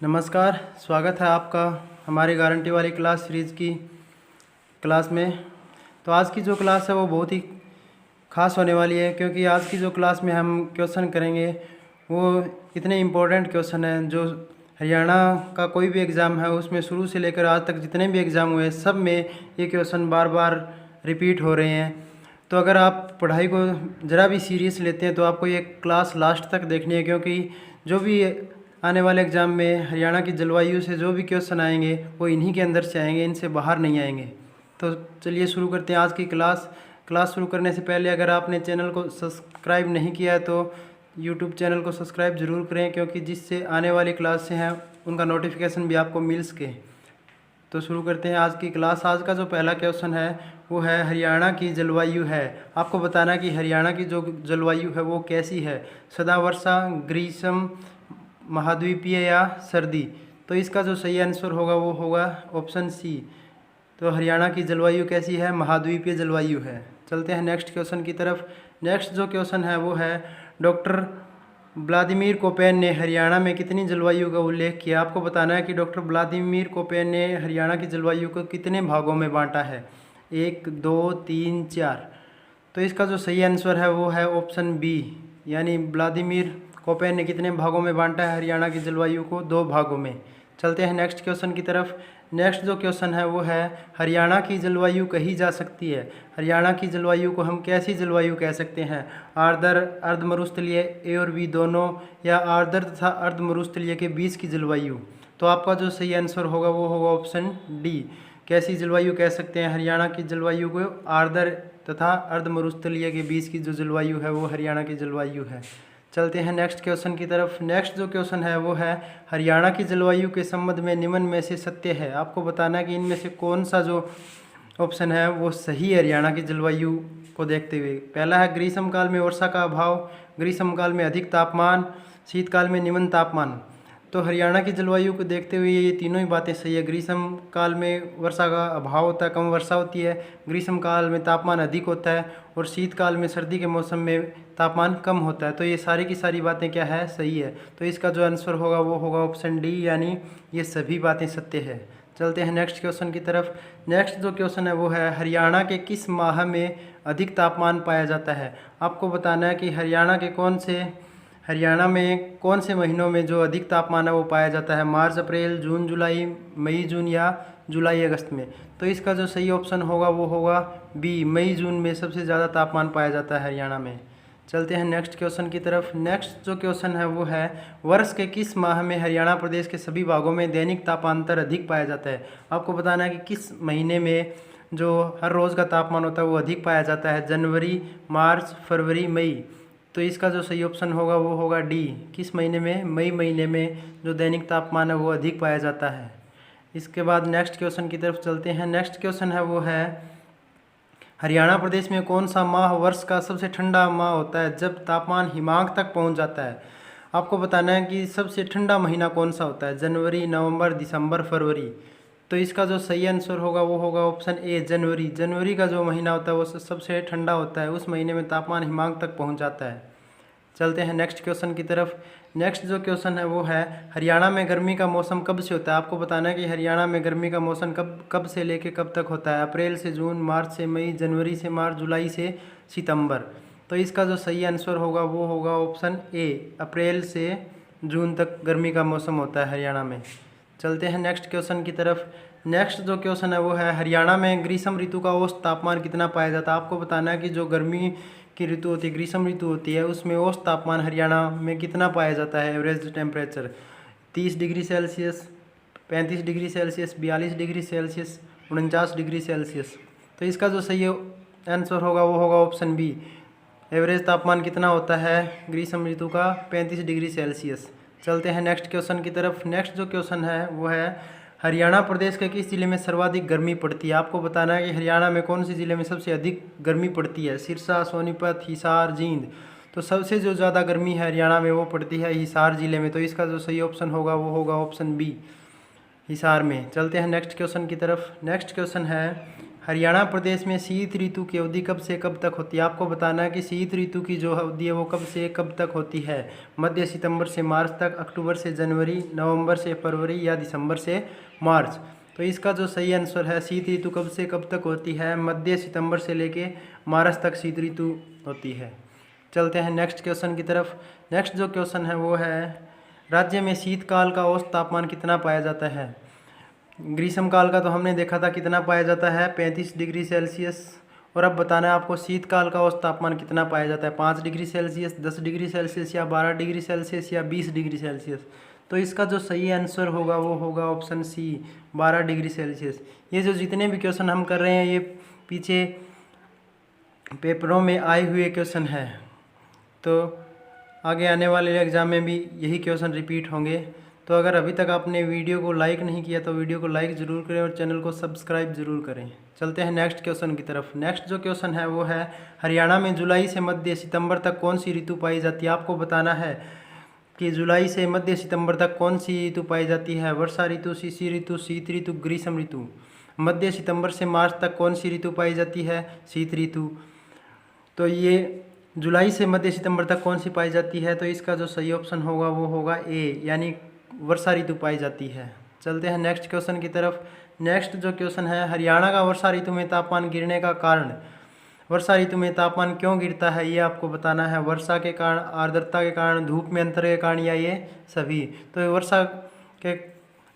नमस्कार, स्वागत है आपका हमारी गारंटी वाली क्लास सीरीज़ की क्लास में। तो आज की जो क्लास है वो बहुत ही ख़ास होने वाली है, क्योंकि आज की जो क्लास में हम क्वेश्चन करेंगे वो इतने इम्पोर्टेंट क्वेश्चन हैं जो हरियाणा का कोई भी एग्ज़ाम है उसमें शुरू से लेकर आज तक जितने भी एग्ज़ाम हुए सब में ये क्वेश्चन बार बार रिपीट हो रहे हैं। तो अगर आप पढ़ाई को ज़रा भी सीरियस लेते हैं तो आपको ये क्लास लास्ट तक देखनी है, क्योंकि जो भी आने वाले एग्ज़ाम में हरियाणा की जलवायु से जो भी क्वेश्चन आएंगे वो इन्हीं के अंदर से आएंगे, इनसे बाहर नहीं आएंगे। तो चलिए शुरू करते हैं आज की क्लास शुरू करने से पहले अगर आपने चैनल को सब्सक्राइब नहीं किया है तो यूट्यूब चैनल को सब्सक्राइब ज़रूर करें, क्योंकि जिससे आने वाली क्लास से हैं उनका नोटिफिकेशन भी आपको मिल सके। तो शुरू करते हैं आज की क्लास। आज का जो पहला क्वेश्चन है वो है हरियाणा की जलवायु है। आपको बताना है कि हरियाणा की जो जलवायु है वो कैसी है, सदावर्षा, ग्रीष्म, महाद्वीपीय या सर्दी। तो इसका जो सही आंसर होगा वो होगा ऑप्शन सी। तो हरियाणा की जलवायु कैसी है, महाद्वीपीय जलवायु है। चलते हैं नेक्स्ट क्वेश्चन की तरफ। नेक्स्ट जो क्वेश्चन है वो है डॉक्टर व्लादिमीर कोपेन ने हरियाणा में कितनी जलवायु का उल्लेख किया। आपको बताना है कि डॉक्टर व्लादिमीर कोपेन ने हरियाणा की जलवायु को कितने भागों में बांटा है, 1, 2, 3, 4। तो इसका जो सही आंसर है वो है ऑप्शन बी, यानी व्लादिमीर कोपेन ने कितने भागों में बांटा है हरियाणा की जलवायु को, 2 भागों में। चलते हैं नेक्स्ट क्वेश्चन की तरफ। नेक्स्ट जो क्वेश्चन है वो है हरियाणा की जलवायु कही जा सकती है। हरियाणा की जलवायु को हम कैसी जलवायु कह सकते हैं, आर्द्र, अर्ध मरुस्थलीय, ए और बी दोनों, या आर्द्र तथा अर्ध मरुस्थलीय के बीच की जलवायु। तो आपका जो सही आंसर होगा वो होगा ऑप्शन डी। कैसी जलवायु कह सकते हैं हरियाणा की जलवायु को, आर्द्र तथा अर्ध मरुस्थलीय के बीच की जो जलवायु है वो हरियाणा की जलवायु है। चलते हैं नेक्स्ट क्वेश्चन की तरफ। नेक्स्ट जो क्वेश्चन है वो है हरियाणा की जलवायु के संबंध में निम्न में से सत्य है। आपको बताना है कि इनमें से कौन सा जो ऑप्शन है वो सही है हरियाणा की जलवायु को देखते हुए। पहला है ग्रीष्मकाल में वर्षा का अभाव, ग्रीष्मकाल में अधिक तापमान, शीतकाल में निम्न तापमान। तो हरियाणा की जलवायु को देखते हुए ये तीनों ही बातें सही है। ग्रीष्म काल में वर्षा का अभाव होता है, कम वर्षा होती है। ग्रीष्म काल में तापमान अधिक होता है और शीतकाल में सर्दी के मौसम में तापमान कम होता है। तो ये सारी की सारी बातें क्या है, सही है। तो इसका जो आंसर होगा वो होगा ऑप्शन डी, यानी ये सभी बातें सत्य है। चलते हैं नेक्स्ट क्वेश्चन की तरफ। नेक्स्ट जो क्वेश्चन है वो है हरियाणा के किस माह में अधिक तापमान पाया जाता है। आपको बताना है कि हरियाणा में कौन से महीनों में जो अधिक तापमान है वो पाया जाता है, मार्च, अप्रैल, जून, जुलाई, मई, जून या जुलाई, अगस्त में। तो इसका जो सही ऑप्शन होगा वो होगा बी, मई, जून में सबसे ज़्यादा तापमान पाया जाता है हरियाणा में। चलते हैं नेक्स्ट क्वेश्चन की तरफ। नेक्स्ट जो क्वेश्चन है वो है वर्ष के किस माह में हरियाणा प्रदेश के सभी भागों में दैनिक तापांतर अधिक पाया जाता है। आपको बताना है कि किस महीने में जो हर रोज़ का तापमान होता है वो अधिक पाया जाता है, जनवरी, मार्च, फरवरी, मई। तो इसका जो सही ऑप्शन होगा वो होगा डी, किस महीने में, मई महीने में जो दैनिक तापमान है वो अधिक पाया जाता है। इसके बाद नेक्स्ट क्वेश्चन की तरफ चलते हैं। नेक्स्ट क्वेश्चन है वो है हरियाणा प्रदेश में कौन सा माह वर्ष का सबसे ठंडा माह होता है जब तापमान हिमांक तक पहुंच जाता है। आपको बताना है कि सबसे ठंडा महीना कौन सा होता है, जनवरी, नवंबर, दिसंबर, फरवरी। तो इसका जो सही आंसर होगा वो होगा ऑप्शन ए, जनवरी। जनवरी का जो महीना होता है वो सबसे ठंडा होता है, उस महीने में तापमान हिमांक तक पहुंच जाता है। चलते हैं नेक्स्ट क्वेश्चन की तरफ। नेक्स्ट जो क्वेश्चन है वो है हरियाणा में गर्मी का मौसम कब से होता है। आपको बताना है कि हरियाणा में गर्मी का मौसम कब से लेके कब तक होता है, अप्रैल से जून, मार्च से मई, जनवरी से मार्च, जुलाई से सितंबर। तो इसका जो सही आंसर होगा वो होगा ऑप्शन ए, अप्रैल से जून तक गर्मी का मौसम होता है हरियाणा में। चलते हैं नेक्स्ट क्वेश्चन की तरफ। नेक्स्ट जो क्वेश्चन है वो है हरियाणा में ग्रीष्म ऋतु का औसत तापमान कितना पाया जाता है। आपको बताना है कि जो गर्मी की ऋतु होती है, ग्रीष्म ऋतु होती है, उसमें औसत तापमान हरियाणा में कितना पाया जाता है, average temperature 30 degree Celsius, 35 degree Celsius, 42 degree Celsius, 49 degree Celsius. तो इसका जो सही आंसर होगा वो होगा ऑप्शन बी, एवरेज तापमान कितना होता है ग्रीष्म ऋतु का, 35 डिग्री सेल्सियस। चलते हैं नेक्स्ट क्वेश्चन की तरफ। नेक्स्ट जो क्वेश्चन है वो है हरियाणा प्रदेश के किस जिले में सर्वाधिक गर्मी पड़ती है। आपको बताना है कि हरियाणा में कौन से जिले में सबसे अधिक गर्मी पड़ती है, सिरसा, सोनीपत, हिसार, जींद। तो सबसे जो ज़्यादा गर्मी है हरियाणा में वो पड़ती है हिसार जिले में। तो इसका जो सही ऑप्शन होगा वो होगा ऑप्शन बी, हिसार में। चलते हैं नेक्स्ट क्वेश्चन की तरफ। नेक्स्ट क्वेश्चन है हरियाणा प्रदेश में शीत ऋतु की अवधि कब से कब तक होती है। आपको बताना है कि शीत ऋतु की जो अवधि है वो कब से कब तक होती है। मध्य सितंबर से मार्च तक, अक्टूबर से जनवरी, नवंबर से फरवरी या दिसंबर से मार्च। तो इसका जो सही आंसर है, शीत ऋतु कब से कब तक होती है, मध्य सितंबर से लेके मार्च तक शीत ऋतु होती है। चलते हैं नेक्स्ट क्वेश्चन की तरफ। नेक्स्ट जो क्वेश्चन है वो है, राज्य में शीतकाल का औसत तापमान कितना पाया जाता है। ग्रीष्मकाल का तो हमने देखा था कितना पाया जाता है, 35 डिग्री सेल्सियस। और अब बताना है आपको शीतकाल का औसत तापमान कितना पाया जाता है, 5 डिग्री सेल्सियस, 10 डिग्री सेल्सियस या 12 डिग्री सेल्सियस या 20 डिग्री सेल्सियस। तो इसका जो सही आंसर होगा वो होगा ऑप्शन सी, 12 डिग्री सेल्सियस। ये जो जितने भी क्वेश्चन हम कर रहे हैं ये पीछे पेपरों में आए हुए क्वेश्चन है, तो आगे आने वाले एग्ज़ाम में भी यही क्वेश्चन रिपीट होंगे। तो अगर अभी तक आपने वीडियो को लाइक नहीं किया तो वीडियो को लाइक ज़रूर करें और चैनल को सब्सक्राइब ज़रूर करें। चलते हैं नेक्स्ट क्वेश्चन की तरफ। नेक्स्ट जो क्वेश्चन है वो है, हरियाणा में जुलाई से मध्य सितंबर तक कौन सी ऋतु पाई जाती है। आपको बताना है कि जुलाई से मध्य सितंबर तक कौन सी ऋतु पाई जाती है। वर्षा ऋतु, शिशिर ऋतु, शीत ऋतु, ग्रीष्म ऋतु। मध्य सितंबर से मार्च तक कौन सी ऋतु पाई जाती है, शीत ऋतु। तो ये जुलाई से मध्य सितंबर तक कौन सी पाई जाती है, तो इसका जो सही ऑप्शन होगा वो होगा ए, यानी वर्षा ऋतु पाई जाती है। चलते हैं नेक्स्ट क्वेश्चन की तरफ। नेक्स्ट जो क्वेश्चन है, हरियाणा का वर्षा ऋतु में तापमान गिरने का कारण। वर्षा ऋतु में तापमान क्यों गिरता है ये आपको बताना है। वर्षा के कारण, आर्द्रता के कारण, धूप में अंतर के कारण या ये सभी। तो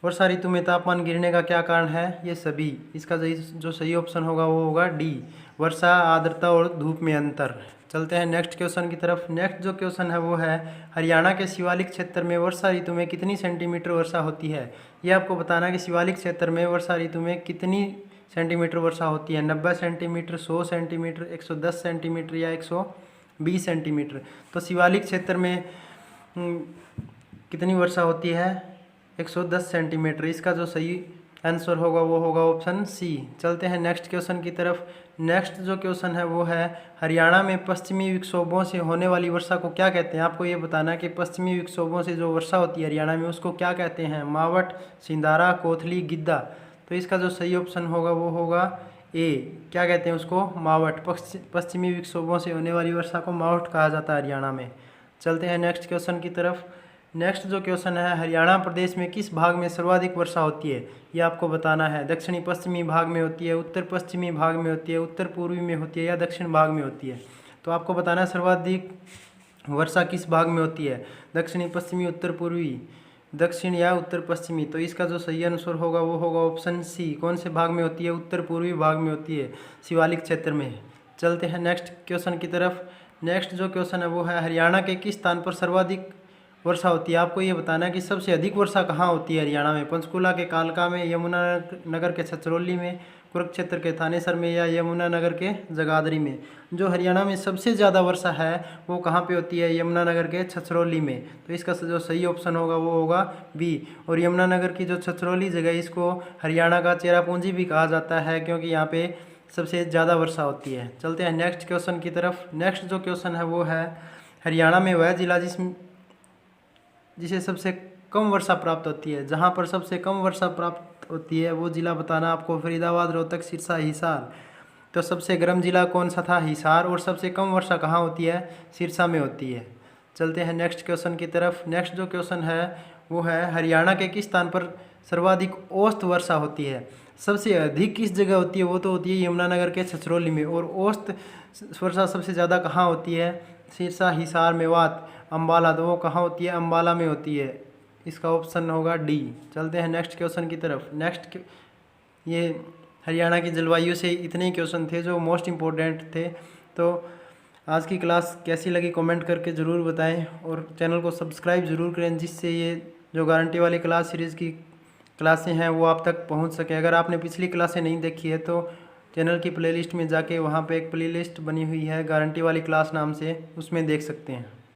वर्षा ऋतु में तापमान गिरने का क्या कारण है, ये सभी। इसका जो सही ऑप्शन होगा वो होगा डी, वर्षा, आर्द्रता और धूप में अंतर। चलते हैं नेक्स्ट क्वेश्चन की तरफ। नेक्स्ट जो क्वेश्चन है वो है, हरियाणा के शिवालिक क्षेत्र में वर्षा ऋतु में कितनी सेंटीमीटर वर्षा होती है। ये आपको बताना है कि शिवालिक क्षेत्र में वर्षा ऋतु में कितनी सेंटीमीटर वर्षा होती है। 90 सेंटीमीटर, 100 सेंटीमीटर, 110 सेंटीमीटर या 120 सेंटीमीटर। तो शिवालिक क्षेत्र में कितनी वर्षा होती है, 110 सेंटीमीटर। इसका जो सही आंसर होगा वो होगा ऑप्शन सी। चलते हैं नेक्स्ट क्वेश्चन की तरफ। नेक्स्ट जो क्वेश्चन है वो है, हरियाणा में पश्चिमी विक्षोभों से होने वाली वर्षा को क्या कहते हैं। आपको ये बताना है कि पश्चिमी विक्षोभों से जो वर्षा होती है हरियाणा में उसको क्या कहते हैं। मावट, सिंधारा, कोथली, गिद्दा। तो इसका जो सही ऑप्शन होगा वो होगा ए, क्या कहते हैं उसको, मावट। पश्चिमी विक्षोभों से होने वाली वर्षा को मावट कहा जाता है हरियाणा में। चलते हैं नेक्स्ट क्वेश्चन की तरफ। नेक्स्ट जो क्वेश्चन है, हरियाणा प्रदेश में किस भाग में सर्वाधिक वर्षा होती है। ये आपको बताना है। दक्षिणी पश्चिमी भाग में होती है, उत्तर पश्चिमी भाग में होती है, उत्तर पूर्वी में होती है या दक्षिण भाग में होती है। तो आपको बताना है सर्वाधिक वर्षा किस भाग में होती है, दक्षिणी पश्चिमी, उत्तर पूर्वी, दक्षिण या उत्तर पश्चिमी। तो इसका जो सही आंसर होगा वो होगा ऑप्शन सी, कौन से भाग में होती है, उत्तर पूर्वी भाग में होती है, शिवालिक क्षेत्र में। चलते हैं नेक्स्ट क्वेश्चन की तरफ। नेक्स्ट जो क्वेश्चन है वो है, हरियाणा के किस स्थान पर सर्वाधिक वर्षा होती है। आपको ये बताना है कि सबसे अधिक वर्षा कहाँ होती है हरियाणा में। पंचकूला के कालका में, यमुना नगर के छछरौली में, कुरुक्षेत्र के थानेसर में या यमुना नगर के जगाधरी में। जो हरियाणा में सबसे ज़्यादा वर्षा है वो कहाँ पे होती है, यमुना नगर के छछरौली में। तो इसका जो सही ऑप्शन होगा वो होगा बी। और यमुना नगर की जो छछरौली जगह है इसको हरियाणा का चेरापूंजी भी कहा जाता है, क्योंकि यहाँ पे सबसे ज़्यादा वर्षा होती है। चलते हैं नेक्स्ट क्वेश्चन की तरफ। नेक्स्ट जो क्वेश्चन है वो है, हरियाणा में वह जिला जिसे सबसे कम वर्षा प्राप्त होती है। जहाँ पर सबसे कम वर्षा प्राप्त होती है वो जिला बताना आपको, फरीदाबाद, रोहतक, सिरसा, हिसार। तो सबसे गर्म जिला कौन सा था, हिसार। और सबसे कम वर्षा कहाँ होती है, सिरसा में होती है। चलते हैं नेक्स्ट क्वेश्चन की तरफ। नेक्स्ट जो क्वेश्चन है वो है, हरियाणा के किस स्थान पर सर्वाधिक औसत वर्षा होती है। सबसे अधिक किस जगह होती है, वो तो होती है यमुना नगर के छछरौली में। और औसत वर्षा सबसे ज़्यादा कहाँ होती है, सिरसा, हिसार, मेवात, अम्बाला। तो वो कहाँ होती है, अम्बाला में होती है। इसका ऑप्शन होगा डी। चलते हैं नेक्स्ट क्वेश्चन की तरफ। नेक्स्ट ये हरियाणा की जलवायु से इतने ही क्वेश्चन थे जो मोस्ट इम्पोर्टेंट थे। तो आज की क्लास कैसी लगी कमेंट करके ज़रूर बताएं और चैनल को सब्सक्राइब ज़रूर करें, जिससे ये जो गारंटी वाली क्लास सीरीज़ की क्लासें हैं वो आप तक पहुंच सके। अगर आपने पिछली क्लासें नहीं देखी है तो चैनल की प्लेलिस्ट में जाके वहाँ पे एक प्लेलिस्ट बनी हुई है गारंटी वाली क्लास नाम से, उसमें देख सकते हैं।